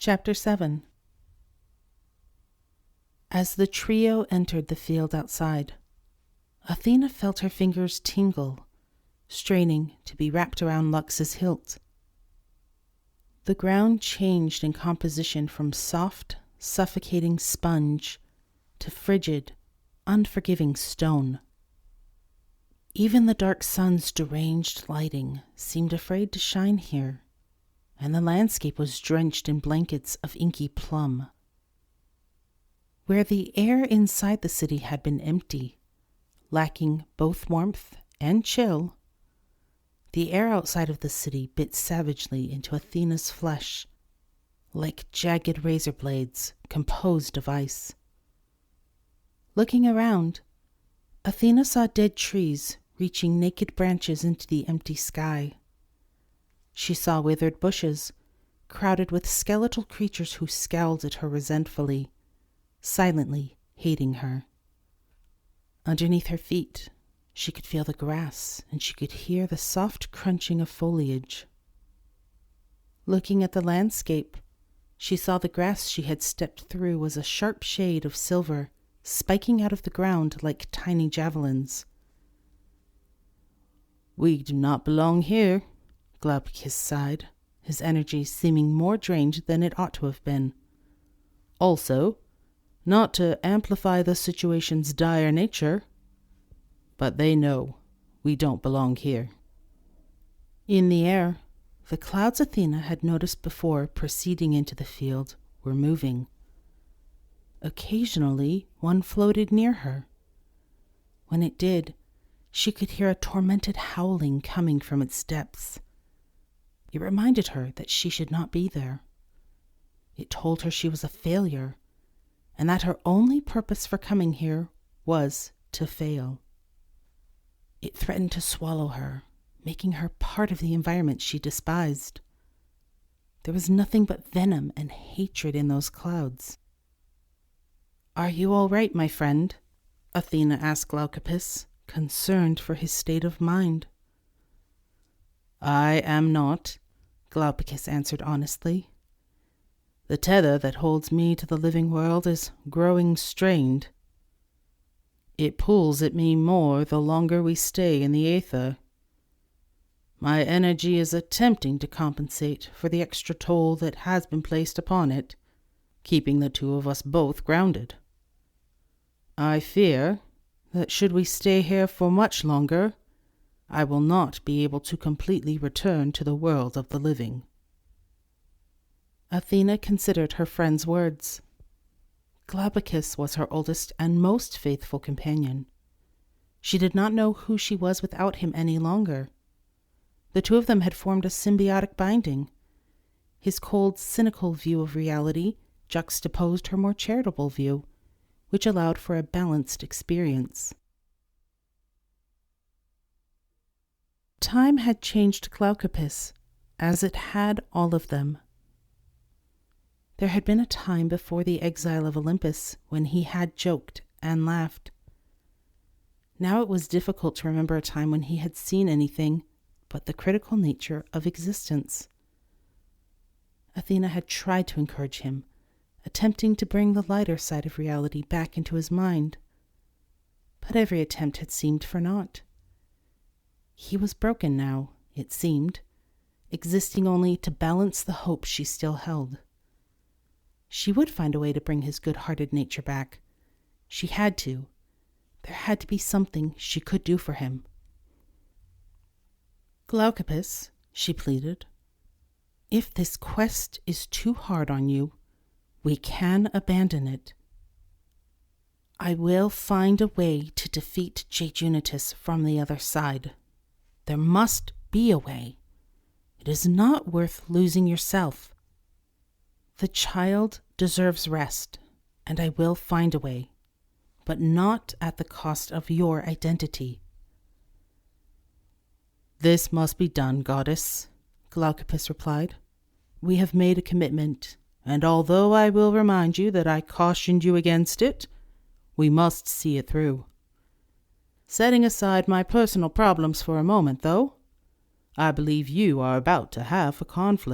Chapter 7. As the trio entered the field outside, Athena felt her fingers tingle, straining to be wrapped around Lux's hilt. The ground changed in composition from soft, suffocating sponge to frigid, unforgiving stone. Even the dark sun's deranged lighting seemed afraid to shine here, and the landscape was drenched in blankets of inky plum. Where the air inside the city had been empty, lacking both warmth and chill, the air outside of the city bit savagely into Athena's flesh, like jagged razor blades composed of ice. Looking around, Athena saw dead trees reaching naked branches into the empty sky. She saw withered bushes, crowded with skeletal creatures who scowled at her resentfully, silently hating her. Underneath her feet, she could feel the grass, and she could hear the soft crunching of foliage. Looking at the landscape, she saw the grass she had stepped through was a sharp shade of silver, spiking out of the ground like tiny javelins. "We do not belong here," Glaukopis sighed, his energy seeming more drained than it ought to have been. "Also, not to amplify the situation's dire nature, but they know we don't belong here." In the air, the clouds Athena had noticed before proceeding into the field were moving. Occasionally, one floated near her. When it did, she could hear a tormented howling coming from its depths. It reminded her that she should not be there. It told her she was a failure, and that her only purpose for coming here was to fail. It threatened to swallow her, making her part of the environment she despised. There was nothing but venom and hatred in those clouds. "Are you all right, my friend?" Athena asked Glaukopis, concerned for his state of mind. "I am not," Glaukopis answered honestly. "The tether that holds me to the living world is growing strained. It pulls at me more the longer we stay in the aether. My energy is attempting to compensate for the extra toll that has been placed upon it, keeping the two of us both grounded. I fear that should we stay here for much longer, I will not be able to completely return to the world of the living." Athena considered her friend's words. Glaukopis was her oldest and most faithful companion. She did not know who she was without him any longer. The two of them had formed a symbiotic binding. His cold, cynical view of reality juxtaposed her more charitable view, which allowed for a balanced experience. Time had changed Glaukopis, as it had all of them. There had been a time before the exile of Olympus when he had joked and laughed. Now it was difficult to remember a time when he had seen anything but the critical nature of existence. Athena had tried to encourage him, attempting to bring the lighter side of reality back into his mind. But every attempt had seemed for naught. He was broken now, it seemed, existing only to balance the hope she still held. She would find a way to bring his good-hearted nature back. She had to. There had to be something she could do for him. "Glaukopis," she pleaded, "if this quest is too hard on you, we can abandon it. I will find a way to defeat Jejunitas from the other side. There must be a way. It is not worth losing yourself. The child deserves rest, and I will find a way, but not at the cost of your identity." "This must be done, goddess," Glaukopis replied. "We have made a commitment, and although I will remind you that I cautioned you against it, we must see it through. Setting aside my personal problems for a moment, though, I believe you are about to have a conflict."